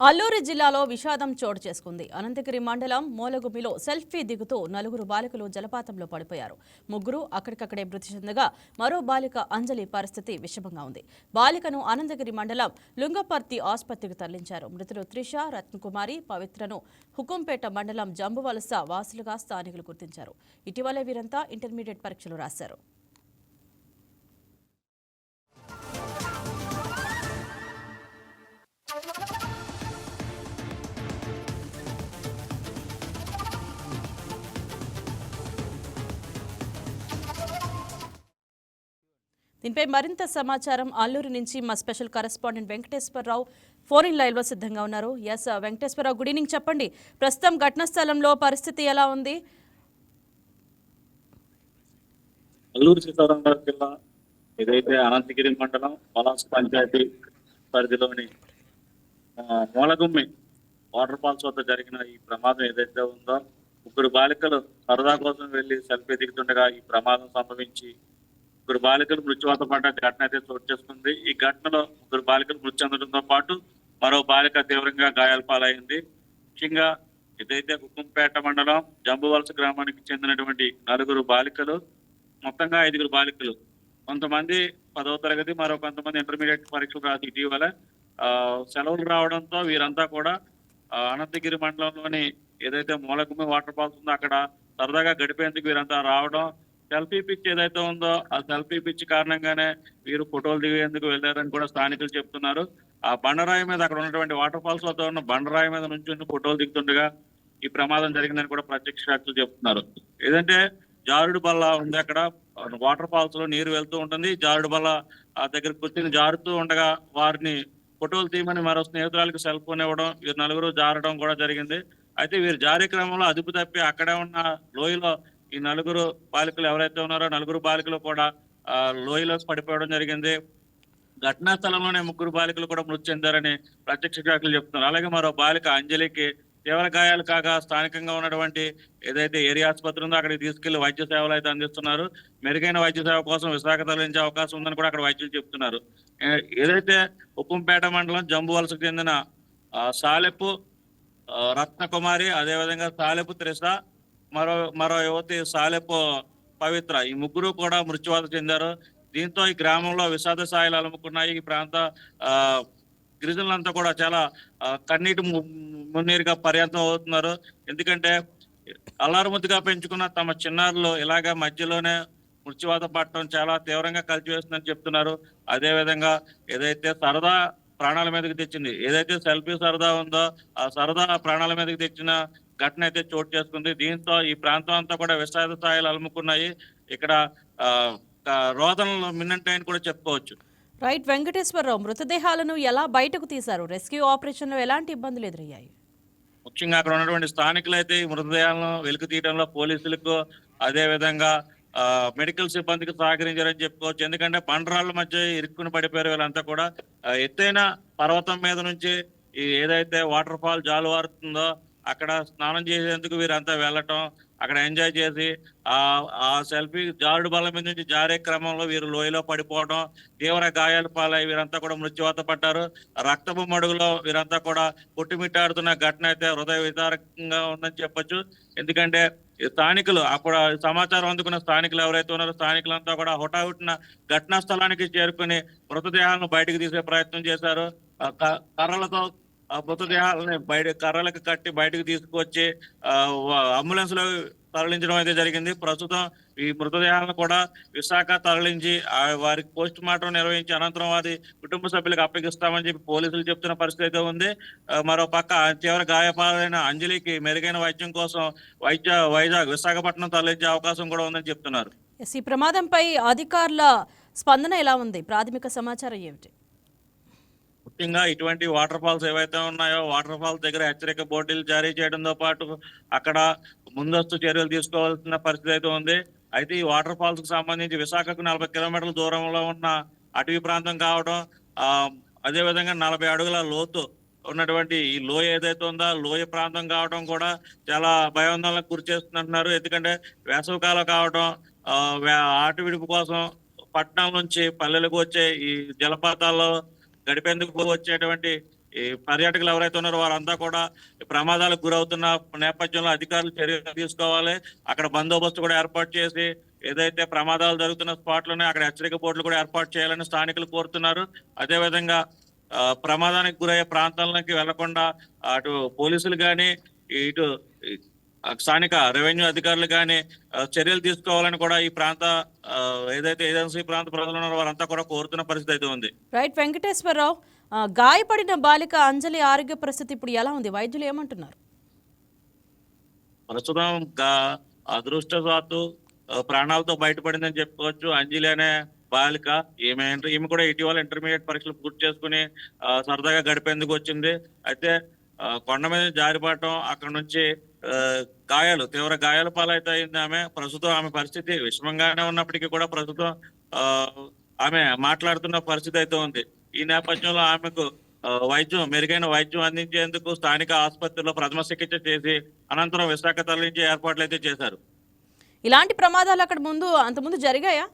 అల్లూరు జిల్లాలో విషాదం చోటు చేసుకుంది. అనంతగిరి మండలం మూలగుమిలో సెల్ఫీ దిగుతూ నలుగురు బాలికలు జలపాతంలో పడిపోయారు. ముగ్గురు అక్కడికక్కడే మృతి చెందగా మరో బాలిక అంజలి పరిస్థితి విషమంగా ఉంది. బాలికను అనంతగిరి మండలం లుంగపర్తి ఆసుపత్రికి తరలించారు. మృతులు త్రిష, రత్నకుమారి, పవిత్రను హుకుంపేట మండలం జంబువలస వాసులుగా స్థానికులు గుర్తించారు. ఇటీవలే వీరంతా ఇంటర్మీడియట్ పరీక్షలు రాశారు. దీనిపై మరింత సమాచారం అల్లూరు నుంచి మా special correspondent Venkateswararao phone in live లో సిద్ధంగా ఉన్నారు. S Venkateswararao, good evening. చెప్పండి, ప్రస్తుతం ఘటనా స్థలంలో పరిస్థితి ఎలా ఉంది? అల్లూరు సీతారామరాజు జిల్లా ఏదైతే అనంతగిరి మండలం పలాస పంచాయతీ పరిధిలోని మూలగుమ్మి వాటర్ ఫాల్స్ వద్ద జరిగిన ఈ ప్రమాదం ఏదైతే ఉందో, ముగ్గురు బాలికలు సరదా కోసం వెళ్లి సెల్ఫీ దిగుతుండగా ఈ ప్రమాదం సంభవించి ముగ్గురు బాలికలు మృత్యువాత పడ్డ ఘటన అయితే చోటు చేసుకుంది. ఈ ఘటనలో ముగ్గురు బాలికలు మృతి చెందడంతో పాటు మరో బాలిక తీవ్రంగా గాయాల పాలైంది. ముఖ్యంగా ఏదైతే హుకుంపేట మండలం జంబువలస గ్రామానికి చెందినటువంటి నలుగురు బాలికలు, మొత్తంగా 5 బాలికలు, కొంతమంది 10వ తరగతి, మరో కొంతమంది ఇంటర్మీడియట్ పరీక్షలు రాసి ఇటీవల సెలవులు రావడంతో వీరంతా కూడా అనంతగిరి మండలంలోని ఏదైతే మూలగుమ్మి వాటర్ ఫాల్స్ ఉందో అక్కడ సరదాగా గడిపేందుకు వీరంతా రావడం, సెల్ఫీ పిచ్ ఏదైతే ఉందో ఆ సెల్ఫీ పిచ్ కారణంగానే వీరు ఫోటోలు దిగేందుకు వెళ్లారని కూడా స్థానికులు చెప్తున్నారు. ఆ బండరాయి మీద, అక్కడ ఉన్నటువంటి వాటర్ ఫాల్స్ వద్ద ఉన్న బండరాయి మీద నుంచి ఫోటోలు దిగుతుండగా ఈ ప్రమాదం జరిగిందని కూడా ప్రత్యక్ష సాక్షులు చెప్తున్నారు. ఏదంటే జారుడు బల్ల ఉంది, అక్కడ వాటర్ ఫాల్స్ లో నీరు వెళ్తూ ఉంటుంది. జారుడు బల్ల దగ్గర కూర్చొని జారుతూ ఉండగా వారిని ఫోటోలు తీయమని మరో స్నేహితురాలకు సెల్ ఫోన్ ఇవ్వడం, వీరు నలుగురు జారడం కూడా జరిగింది. అయితే వీరు జారే క్రమంలో అదుపు తప్పి అక్కడే ఉన్న లోయలో ఈ నలుగురు బాలికలు ఎవరైతే ఉన్నారో నలుగురు బాలికలు కూడా లోయలో పడిపోవడం జరిగింది. ఘటనా స్థలంలోనే ముగ్గురు బాలికలు కూడా మృతి చెందారని ప్రత్యక్ష సాక్షులు చెప్తున్నారు. అలాగే మరో బాలిక అంజలికి తీవ్ర గాయాలు కాగా స్థానికంగా ఉన్నటువంటి ఏదైతే ఏరియా ఆసుపత్రి ఉందో అక్కడికి తీసుకెళ్లి వైద్య సేవలు అయితే అందిస్తున్నారు. మెరుగైన వైద్య సేవ కోసం విశాఖ తరలించే అవకాశం ఉందని కూడా అక్కడ వైద్యులు చెప్తున్నారు. ఏదైతే ఉప్పంపేట మండలం జంబువలసకు చెందిన సాలెపు రత్నకుమారి, అదేవిధంగా సాలెపు త్రిష, మరో యువతి సాలెపు పవిత్ర, ఈ ముగ్గురు కూడా మృత్యువాత చెందారు. దీంతో ఈ గ్రామంలో విషాద స్థాయిలు అలుముకున్నాయి. ఈ ప్రాంత గిరిజనులంతా కూడా చాలా కన్నీటి మున్నీరుగా పర్యంతం అవుతున్నారు. ఎందుకంటే అల్లారుముద్దుగా పెంచుకున్న తమ చిన్నారులు ఇలాగా మధ్యలోనే మృత్యువాత పడటం చాలా తీవ్రంగా కలిచివేస్తుందని చెప్తున్నారు. అదే విధంగా ఏదైతే సరదా ప్రాణాల మీదకి తెచ్చింది, ఏదైతే సెల్ఫీ సరదా ఉందో ఆ సరదా ప్రాణాల మీదకి తెచ్చిన ఘటన అయితే చోటు చేసుకుంది. దీంతో ఈ ప్రాంతం అంతా కూడా విషాద స్థాయిలు అలుముకున్నాయి. ఇక్కడ రోదనలు మిన్నంటాయని కూడా చెప్పుకోవచ్చు. రైట్ వెంకటేశ్వరరావు, మృతదేహాలను ఎలా బయటకు తీశారు? రెస్క్యూ ఆపరేషన్ లో ఎలాంటి ఇబ్బందులు ఎదురయ్యాయి? ముఖ్యంగా అక్కడ ఉన్నటువంటి స్థానికులు అయితే ఈ మృతదేహాలను వెలికి తీయడంలో పోలీసులకు, అదే విధంగా మెడికల్ సిబ్బందికి సహకరించారని చెప్పుకోవచ్చు. ఎందుకంటే బండరాళ్ళ మధ్య ఇరుక్కుని పడిపోయారు వీళ్ళంతా కూడా. ఎత్తైన పర్వతం మీద నుంచి ఏదైతే వాటర్ ఫాల్ జాలువారుతుందో అక్కడ స్నానం చేసేందుకు వీరంతా వెళ్ళటం, అక్కడ ఎంజాయ్ చేసి ఆ సెల్ఫీ జారుడు బల్ల మీద నుంచి జారే క్రమంలో వీరు లోయలో పడిపోవడం, తీవ్ర గాయాల పాలై వీరంతా కూడా మృత్యువాత పడ్డారు. రక్తపు మడుగులో వీరంతా కూడా కొట్టుమిట్టాడుతున్న ఘటన అయితే హృదయ విదారకంగా ఉందని చెప్పొచ్చు. ఎందుకంటే స్థానికులు, అప్పుడు సమాచారం అందుకున్న స్థానికులు ఎవరైతే ఉన్నారో స్థానికులంతా కూడా హుటాహుటిన ఘటనా స్థలానికి చేరుకుని మృతదేహాలను బయటకు తీసే ప్రయత్నం చేశారు. కర్రలతో మృతదేహాలని కర్రలకు కట్టి బయటకు తీసుకొచ్చి అంబులెన్స్ లో తరలించడం అయితే జరిగింది. ప్రస్తుతం ఈ మృతదేహాలను కూడా విశాఖ తరలించి వారికి పోస్ట్ మార్టం నిర్వహించి అనంతరం వారి కుటుంబ సభ్యులకు అప్పగిస్తామని చెప్పి పోలీసులు చెప్తున్న పరిస్థితి అయితే ఉంది. మరో పక్క తీవ్ర గాయపాలైన అంజలికి మెరుగైన వైద్యం కోసం వైజాగ్, విశాఖపట్నం తరలించే అవకాశం కూడా ఉందని చెప్తున్నారు. ఈ ప్రమాదంపై అధికారుల స్పందన ఎలా ఉంది? ప్రాథమిక సమాచారం ఏమిటి? ముఖ్యంగా ఇటువంటి వాటర్ ఫాల్స్ ఏవైతే ఉన్నాయో వాటర్ ఫాల్స్ దగ్గర హెచ్చరిక బోర్డులు జారీ చేయడంతో పాటు అక్కడ ముందస్తు చర్యలు తీసుకోవాల్సిన పరిస్థితి అయితే ఉంది. అయితే ఈ వాటర్ ఫాల్స్ కు సంబంధించి విశాఖకు 40 కిలోమీటర్ల దూరంలో ఉన్న అటవీ ప్రాంతం కావడం, అదే విధంగా 40 అడుగుల లోతు ఉన్నటువంటి ఈ లోయ ఏదైతే ఉందో లోయ ప్రాంతం కావడం కూడా చాలా భయాందోళనకు గురి చేస్తుందంటున్నారు. ఎందుకంటే వేసవికాలం కావడం, ఆట విడుపు కోసం పట్టణాల నుంచి పల్లెలకు వచ్చే ఈ జలపాతాల్లో గడిపేందుకు వచ్చేటువంటి ఈ పర్యాటకులు ఎవరైతే ఉన్నారో వారంతా కూడా ప్రమాదాలకు గురవుతున్న నేపథ్యంలో అధికారులు చర్యలు తీసుకోవాలి. అక్కడ బందోబస్తు కూడా ఏర్పాటు చేసి ఏదైతే ప్రమాదాలు జరుగుతున్న స్పాట్లోనే అక్కడ హెచ్చరిక బోర్డులు కూడా ఏర్పాటు చేయాలని స్థానికులు కోరుతున్నారు. అదేవిధంగా ప్రమాదానికి గురయ్యే ప్రాంతాలకి వెళ్లకుండా అటు పోలీసులు కానీ ఇటు స్థానిక రెవెన్యూ అధికారులు కానీ చర్యలు తీసుకోవాలని కూడా ఈ ప్రాంత ఏదైతే ఏజెన్సీ ప్రాంత ప్రజలు ఉన్నారో వారంతా కూడా కోరుతున్న పరిస్థితి అయితే ఉంది. రైట్ వెంకటేశ్వరరావు, గాయపడిన బాలిక అంజలి ఆరోగ్య పరిస్థితి ఇప్పుడు ఎలా ఉంది? వైద్యులు ఏమంటున్నారు? ప్రస్తుతం అదృష్టవశాత్తు ప్రాణాలతో బయటపడిందని చెప్పుకోవచ్చు. అంజలి అనే బాలిక ఈమె కూడా ఇటీవల ఇంటర్మీడియట్ పరీక్షలు పూర్తి చేసుకుని సరదాగా గడిపేందుకు వచ్చింది. అయితే కొండ మీద జారిపడటం, అక్కడ నుంచి తీవ్ర గాయాల పాలైతే అయింది ఆమె. ప్రస్తుతం ఆమె పరిస్థితి విషమంగానే ఉన్నప్పటికీ కూడా ప్రస్తుతం ఆమె మాట్లాడుతున్న పరిస్థితి అయితే ఉంది. ఈ నేపథ్యంలో ఆమెకు మెరుగైన వైద్యం అందించేందుకు స్థానిక ఆసుపత్రిలో ప్రథమ చికిత్స చేసి అనంతరం విశాఖ తరలించే ఏర్పాట్లు అయితే చేశారు. ఇలాంటి ప్రమాదాలు అక్కడ అంతకుముందు జరిగాయా?